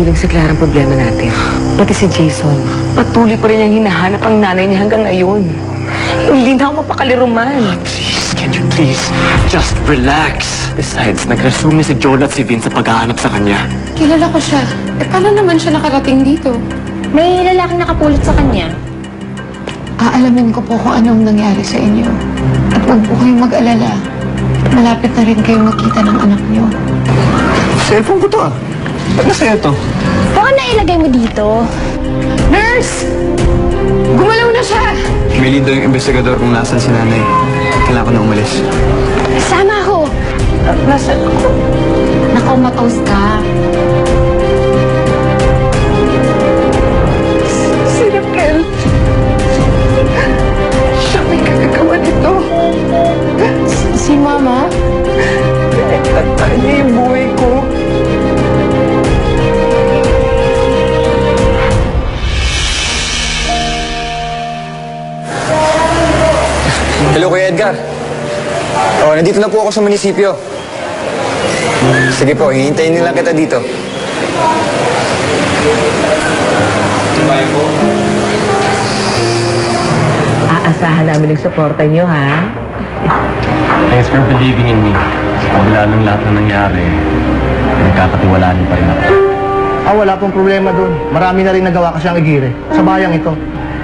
duling si Clara ang problema natin. Pati si Jason, patuloy pa rin niyang hinahanap ang nanay niya hanggang ngayon. Hindi na ako mapakaliruman. Please, can you please just relax? Besides, nag-resume si Joel at si Vin sa paghahanap sa kanya. Kilala ko siya. Eh, paano naman siya nakarating dito? May lalaking nakapulot sa kanya. Aalamin ko po kung anong nangyari sa inyo. At huwag po kayong mag-alala. Malapit na rin kayong magkita ng anak niyo. Cellphone ko to ah. Ba't nasa'yo to? Baka nailagay mo dito. Nurse! Gumalaw na siya! May lead daw yung investigador kung nasan si nanay. Kailangan ko na umalis. Sama ako. Nasaan ako? Nakomatose ka. Si Raquel. Siya may kagagawa nito. Si Mama? Pinagtatay niya yung buhay ko. Hello, Kuya Edgar. Oh, nandito na po ako sa munisipyo. Sige po, hihintayin nilang kita dito. Aasahan namin ang suporta niyo, ha? Thanks for believing in me. Sa kabila ng lahat na nangyari, nagkakatiwalaan pa rin ako. Wala pong problema doon. Marami na rin nagawa kasi ang Igire sa bayang ito.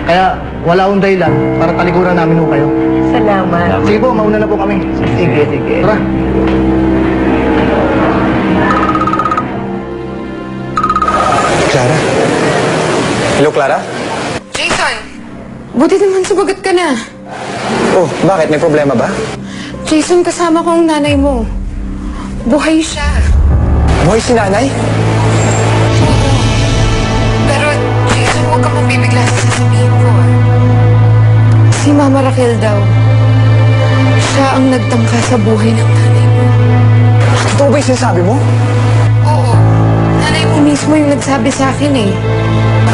Kaya wala akong dahilan para talikuran namin ho kayo. Salamat. Sige po, mauna na po kami. Sige. Tara. Clara? Hello, Clara? Jason! Buti naman sumagot ka na. Oh, bakit? May problema ba? Jason, kasama ko ang nanay mo. Buhay siya. Buhay si nanay? Pero, Jason, huwag ka mabibigla sa sasabihin ko. Si Mama Raquel daw. Siya ang nagtangka sa buhay ng nanay mo. Totoo ba yung sinasabi mo? Oo. Nanay mo mismo yung nagsabi sa akin eh.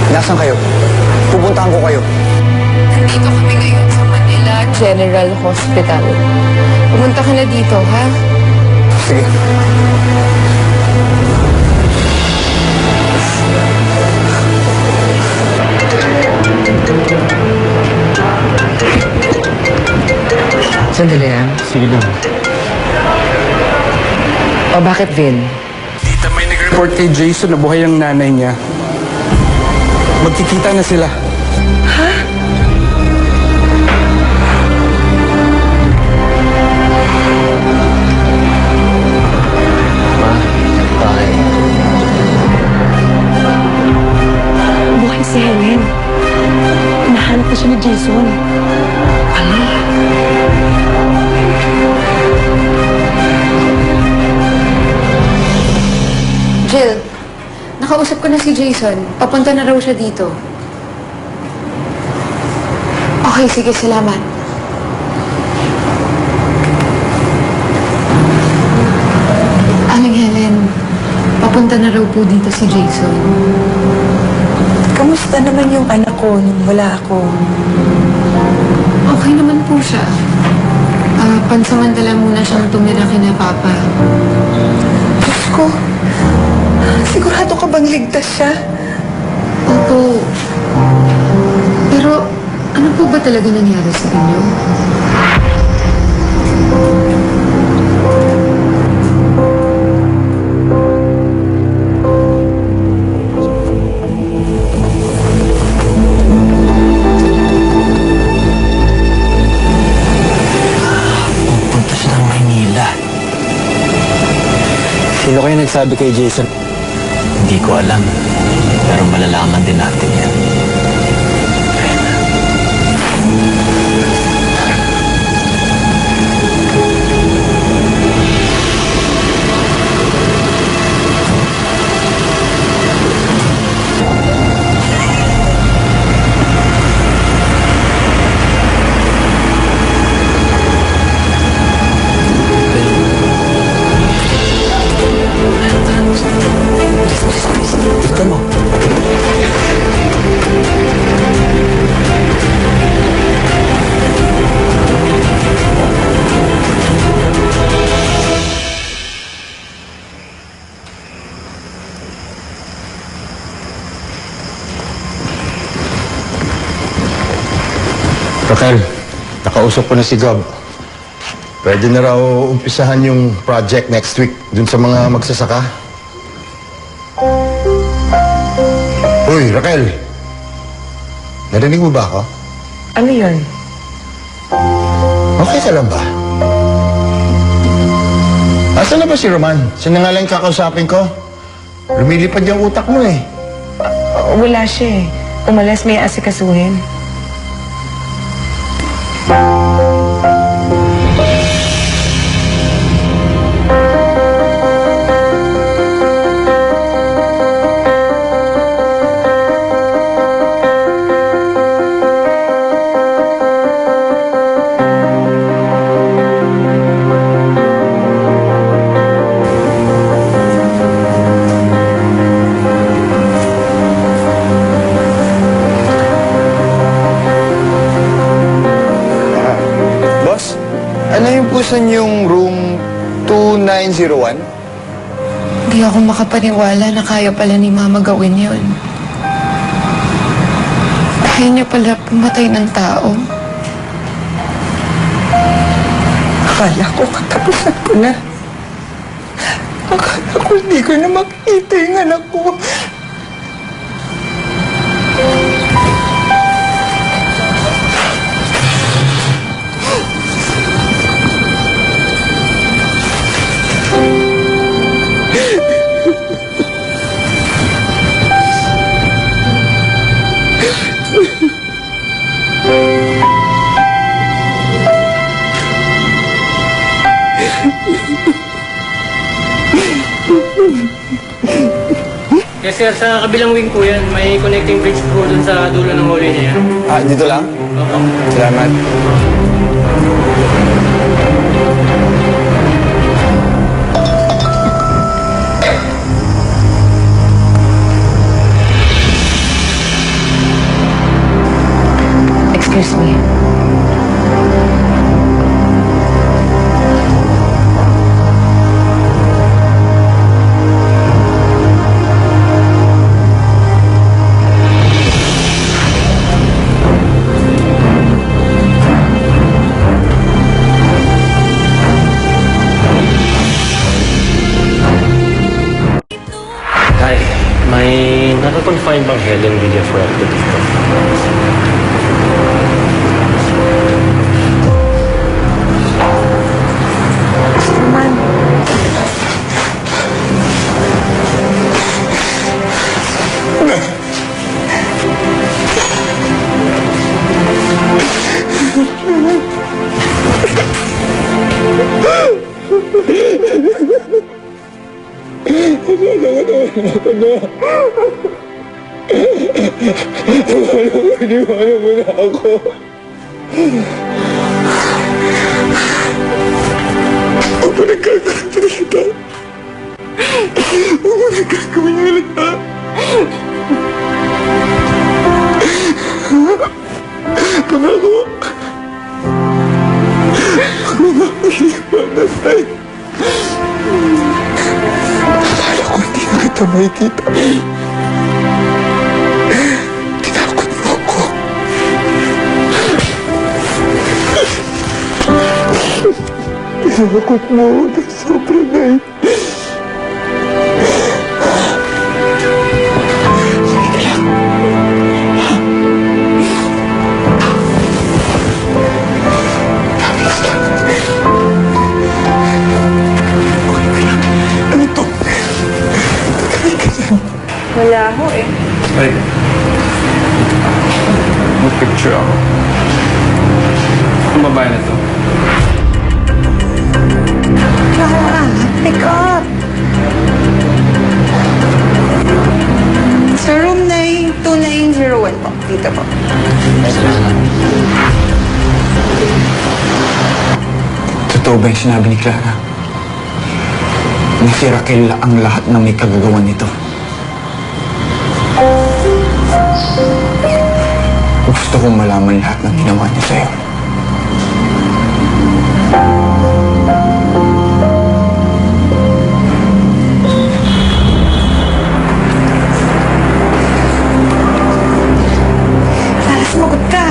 Nasaan kayo? Pupuntahan ko kayo. Nandito kami ngayon sa Manila General Hospital. Pumunta ka na dito, ha? Sige. Sandali, ha? Sige lang. O, bakit, Vin? Tita, may nag-report kay Jason na buhay ang nanay niya. Magkikita na sila. Buhay si Helen. Nahanap na siya ni Jason. Ano? Jill, nakausap ko na si Jason. Papunta na raw siya dito. Okay, sige, salamat. Aling Helen, papunta na raw po dito si Jason. Kamusta naman yung anak ko nung wala ako? Okay naman po siya. Pansamantala muna siyang tumira kina Papa. Diyos ko, sigurado ka bang ligtas siya? Opo. Pero, ano po ba talaga nangyari sa inyo? Pupunta siya ng Maynila. Sino kayo nagsabi kay Jason? Hindi ko alam. Pero malalaman din natin yan. Ito mo. Raquel, nakausap ko na si Gab. Pwede na raw umpisahan yung project next week dun sa mga magsasaka. Uy, Raquel! Narinig mo ba ako? Ano yun? Okay ka lang ba? Asan na ba si Roman? Siya na nga lang kakausapin ko. Lumilipad yung utak mo eh. Wala siya eh. Umalas, may asikasuhin. Boss, ano yung pusan yung room 2901? Hindi ako makapaniwala na kaya pala ni Mama gawin yun. Kaya niya pala pumatay ng tao. Akala ko katapusan ko na. Akala ko hindi ko na makita yung anak ko. Yes sir, sa kabilang wing po yan, may connecting bridge po dun sa dulo ng hallway na yan. Ah, dito lang? Opo. Salamat. Excuse me. Hi, may nakakonfine bang Helen Villafuerte dito? Kita makikita. Tinakot mo ako. Tinakot mo ako ng sobra na eh. Wala ho eh. Ay. Mag-picture ako. Ang babae na to. Pick up! Sa room 2901 po. Dito po. Totoo ba yung sinabi ni Clara? Na si Raquel ang lahat ng may kagagawan nito. Gusto kong malaman lahat ng ginawa niya sa'yo. Para sumagot ka.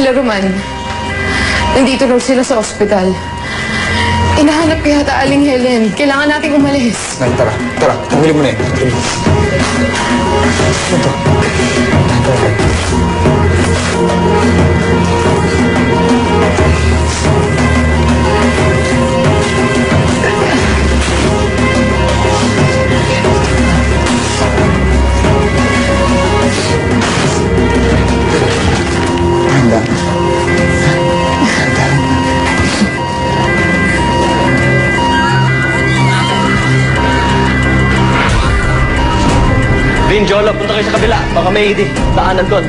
Sila Roman. Nandito raw sila sa ospital. Inahanap kaya ta Aling Helen. Kailangan nating umalis. Nay, tara. Tara, tumuli mo na eh. Handa. Vin, Jolo, punta kayo sa kabila. Baka may daanan doon.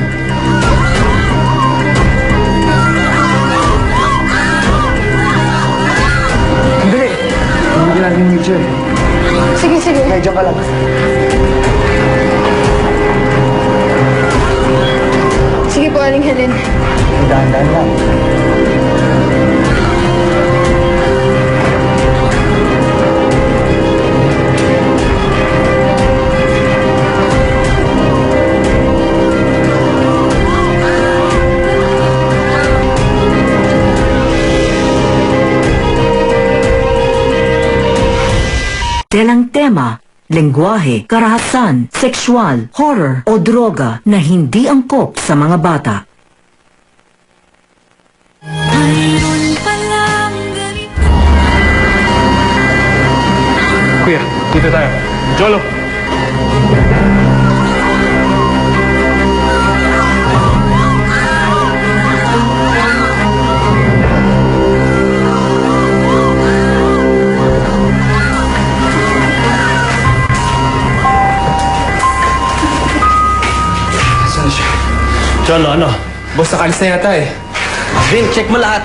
Hindi. Hindi natin yung wheelchair. Sige, sige. Kaya dyan ka lang. Sige po, Aling Helen. Dahan-dahan lang. Telang tema, lengguwahe, karahasan, sexual, horror o droga na hindi angkop sa mga bata. Kuya, dito tayo. Jolo! Saan siya? Jolo, ano? Boss, nakalis na yata eh. Vin, check mo lahat.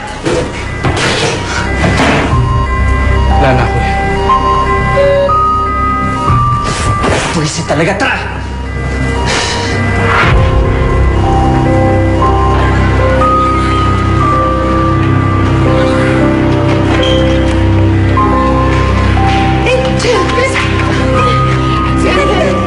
Wala na, kuya. Pwede talaga, tara! Si Aling Helen.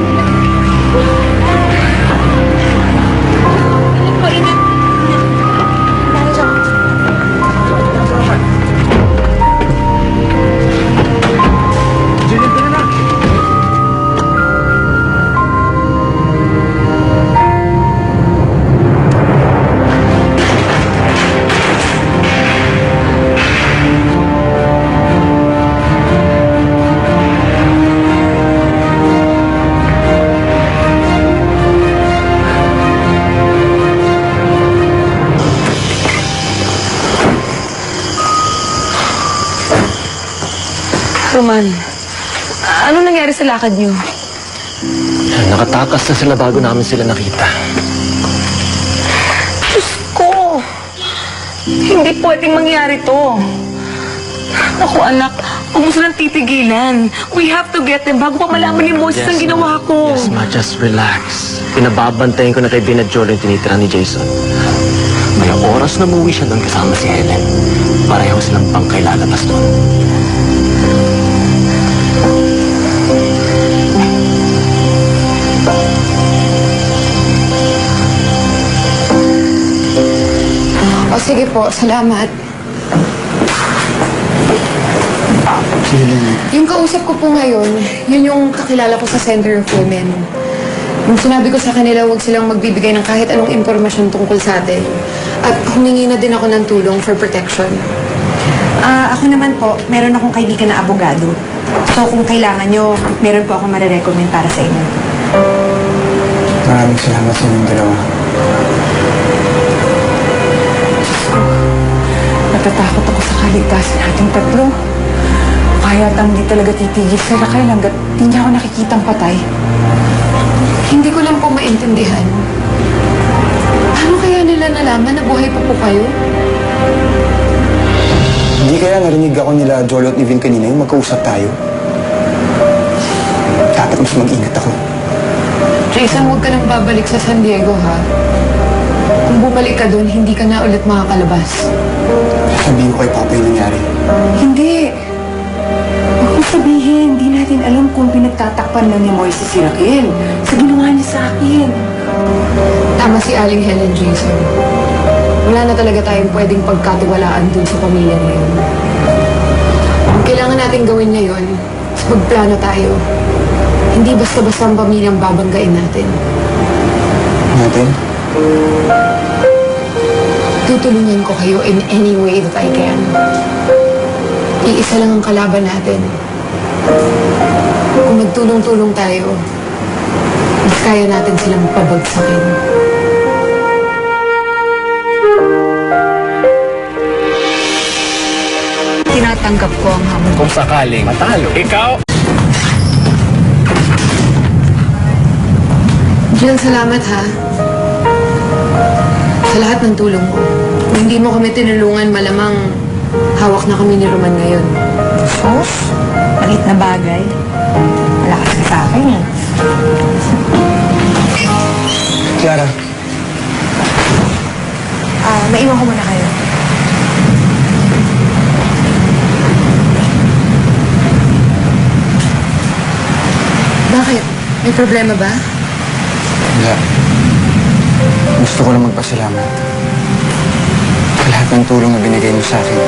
Roman, ano nangyari sa lakad niyo? Nakatakas na sila bago namin sila nakita. Diyos ko! Hindi pwedeng mangyari to. Naku anak, huwag mo silang titigilan. We have to get them bago pa malaman ni Moses ang ginawa ko. Yes, ma, just relax. Pinababantayan ko na kay Vin at Jolo yung tinitira ni Jason. May oras na umuwi siya doon kasama si Helen. Pareho silang bangkay lalabas doon. O sige po, salamat. Yung kausap ko po ngayon, yun yung kakilala ko sa Center of Women. Nung sinabi ko sa kanila, huwag silang magbibigay ng kahit anong impormasyon tungkol sa atin. At humingi na din ako ng tulong for protection. Ako naman po, meron akong kaibigan na abogado. So kung kailangan nyo, meron po akong marirecommend para sa inyo. Maraming salamat sa inyong dalawa. Natatakot ako sa kaligtasan nating tatlo. Kaya hindi talaga titigil sa lakay hanggat hindi ako nakikitang patay. Hindi ko lang po maintindihan. Paano kaya nila nalaman na buhay pa po kayo? Hindi kaya narinig ako nila Jolo at ni Vin kanina yung magkausap tayo. Dapat mas mag-ingat ako. Jason, huwag ka nang babalik sa San Diego, ha? Kung bumalik ka doon, hindi ka na ulit makakalabas. Sabihin ko kay Papa yung nangyari. Hindi. Huwag mo sabihin, hindi natin alam kung pinagtatakpan lang ni Moises si Raquel sa ginawa niya sa akin. Tama si Aling Helen, Jason. wala na talaga tayong pwedeng pagkatiwalaan dun sa pamilya na yun. Ang kailangan natin gawin ngayon is magplano tayo. Hindi basta-basta ang pamilyang babanggain natin. Natin? Tutulungan ko kayo in any way that I can. Iisa lang ang kalaban natin. Kung magtulong-tulong tayo, mas kaya natin silang pabagsakin. Tinatanggap ko ang hamon. Kung sakaling matalo, ikaw! Jill, salamat ha. Sa lahat ng tulong mo. Kung hindi mo kami tinulungan, malamang hawak na kami ni Roman ngayon. Sus, malit na bagay. Malakas ka sa akin eh. Clara, Maiwan ko muna kayo. Bakit? May problema ba? wala. Gusto ko lang magpasalamat sa lahat ng tulong na binigay mo sa akin.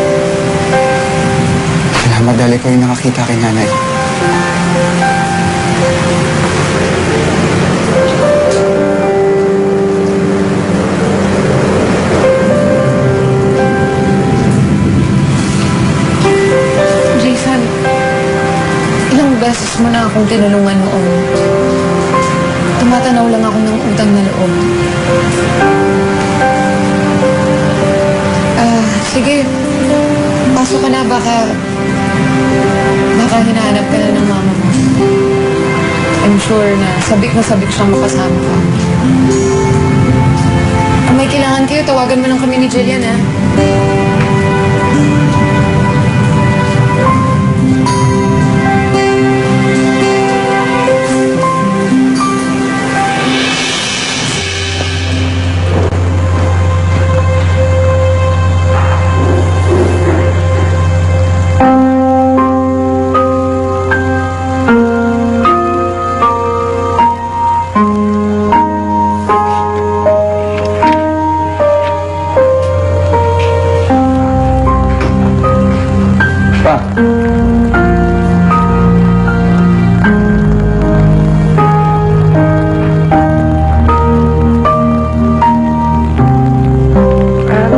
Salamat dahil ko yung nakakita kay nanay. Jason, ilang beses mo na akong tinulungan noon. Tumatanaw lang ako ng utang na loob. Sige. Pasok ka na. Baka hinahanap ka na ng mama mo. I'm sure na sabik siyang makasama ka. Kung may kailangan kayo, tawagan mo lang kami ni Jillian, ha?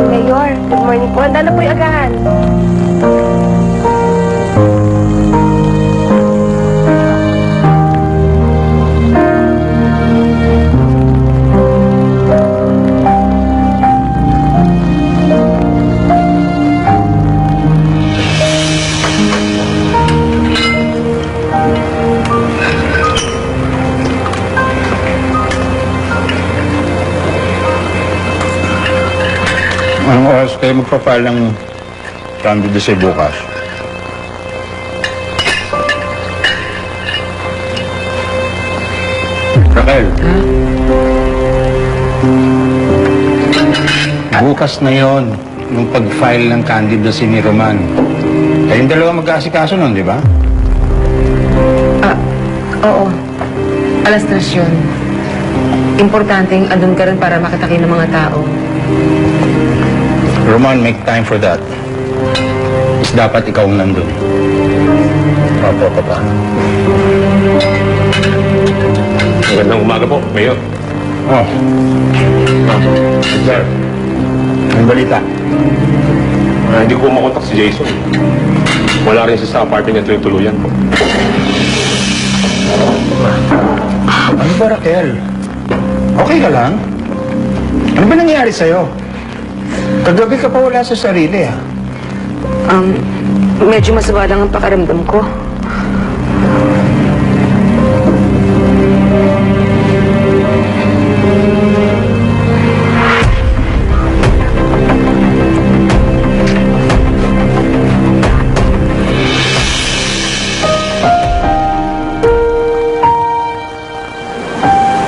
Mayor, good morning po. Handa na po yung agahan. Anong oras kayo magpapile ng candidacy bukas? Raquel. Bukas na yon yung pag-file ng candidacy ni Roman. Kayong dalawa mag-aasikaso nun, di ba? Oo. 3:00 yun. Importanteng andun ka rin para makita kayo ng mga tao. Roman, make time for that. Is dapat ikaw ang nandun. Opo, papa. Magandang umaga po, Mayor. Oh. Sir, ang balita. Hindi ko makontak si Jason. Wala rin siya sa apartment niya tuluyan po. Ano ba, Raquel? Okay ka lang? Ano ba nangyari sa'yo? Kagabi ka pa wala sa sarili, ah. Medyo masama lang ang pakaramdam ko.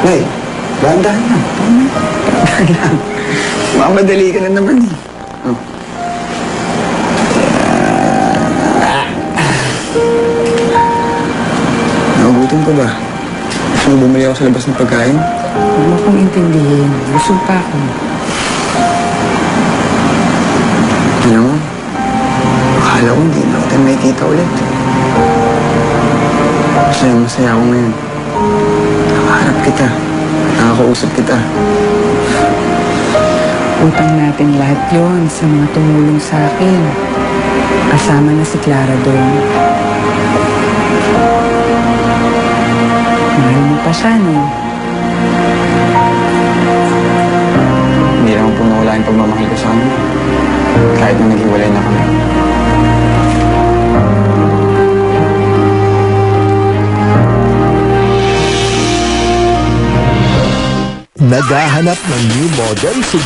Nay, dahan-dahan lang. Dahan lang. Mamadali ka na naman eh. Oh. Nagugutom ka ba? Gusto mo bumili ako sa labas ng pagkain? Huwag mo kong intindihin. Busog pa ako. Akala ko hindi na tayo makikita ulit. Masaya ako ngayon. Nakaharap kita. Nakakausap kita. Utang natin lahat yon sa mga tumulong sa akin. Kasama na si Clara doon. Mahal mo pa siya, no? Hindi naman po nawala yung pagmamahal ko sa kanya. Kahit na naghiwalay na kami. Naghahanap ng new model si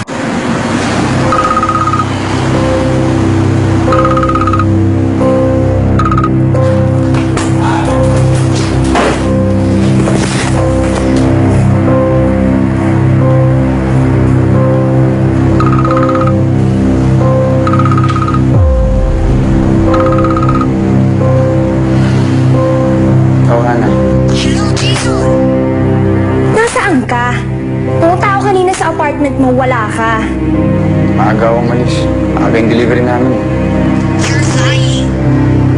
Nasaan ka? Pumunta ako kanina sa apartment mo, wala ka. Maaga ako umalis. Maaga yung delivery namin.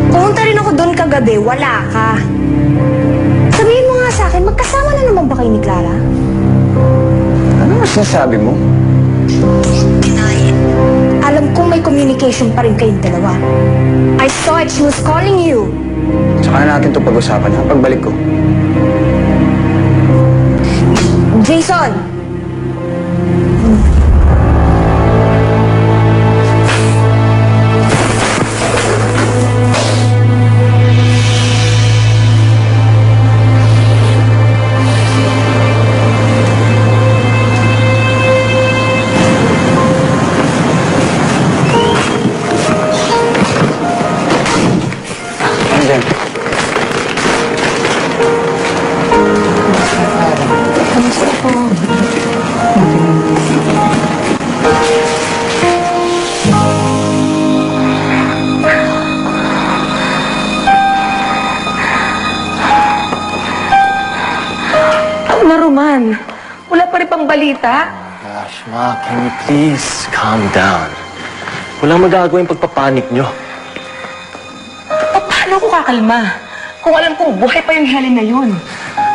Pumunta rin ako doon kagabi, wala ka. Sabihin mo nga sa akin, magkasama na naman ba kayo ni Clara? Ano mas sinasabi mo? Alam kong may communication pa rin kayong dalawa. I saw it, she was calling you. Saka na natin ito pag-usapan ha, pagbalik ko. Jason! Ano din? Kamusta po? Ano na, Roman? Wala pa rin pang balita? Gosh, Ma, can you please calm down? Walang magagawa yung pagpapanik nyo. Paano ako kakalma? Kung alam kong buhay pa yung Helen na yun.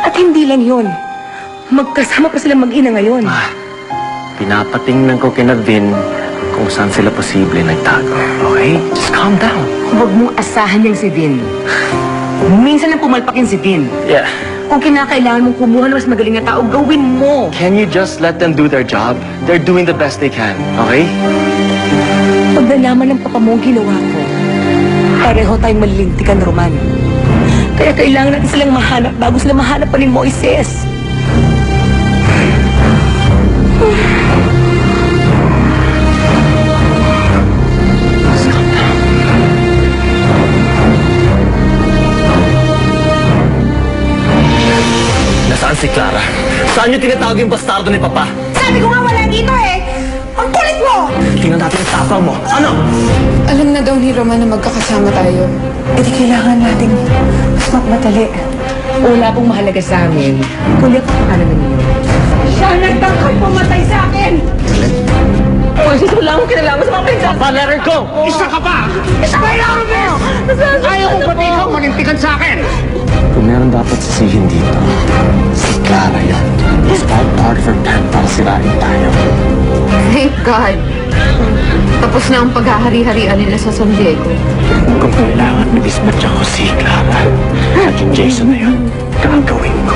At hindi lang yun. Magkasama pa sila mag-ina ngayon. Ma, pinapatingnan ko kina Vin kung saan sila posible nagtago. Okay? Just calm down. Huwag mong asahan niyang si Vin. Minsan lang pumalpak yung si Vin. Yeah. Kung kinakailangan mong kumuha ng mas magaling na tao, gawin mo. Can you just let them do their job? They're doing the best they can, okay? Pag nalaman ng papa mo ang ginawa ko, pareho tayong malilintikan, Roman. Kaya kailangan natin silang mahanap bago sila mahanap pa ni Moises. Nasaan si Clara? Saan niyo tinatago yung bastardo ni Papa? Sabi ko nga wala dito eh! Ang kulit mo! Tingnan natin ang tapang mo. Ano? Alam na daw ni Roman na magkakasama tayo. Eh di kailangan natin mas magmadali. Wala pong mahalaga sa amin, kundi ang kapakanan ninyo. Siya nagtangkang pumatay sa akin! Moises, wala akong kinalaman sa mga pinsan. Papa, let her go! Isa ka pa! Kailangan mo! Ayaw ko pati ikaw manintikan sa akin! Kung meron dapat sisihin dito, si Clara yun. It's all part of her plan para sirain tayo. Thank God. Tapos na ang paghahari-harian nila sa San Diego. Kung kailangan mag-dispatch ako si Clara at yung Jason na yun, gagawin mo.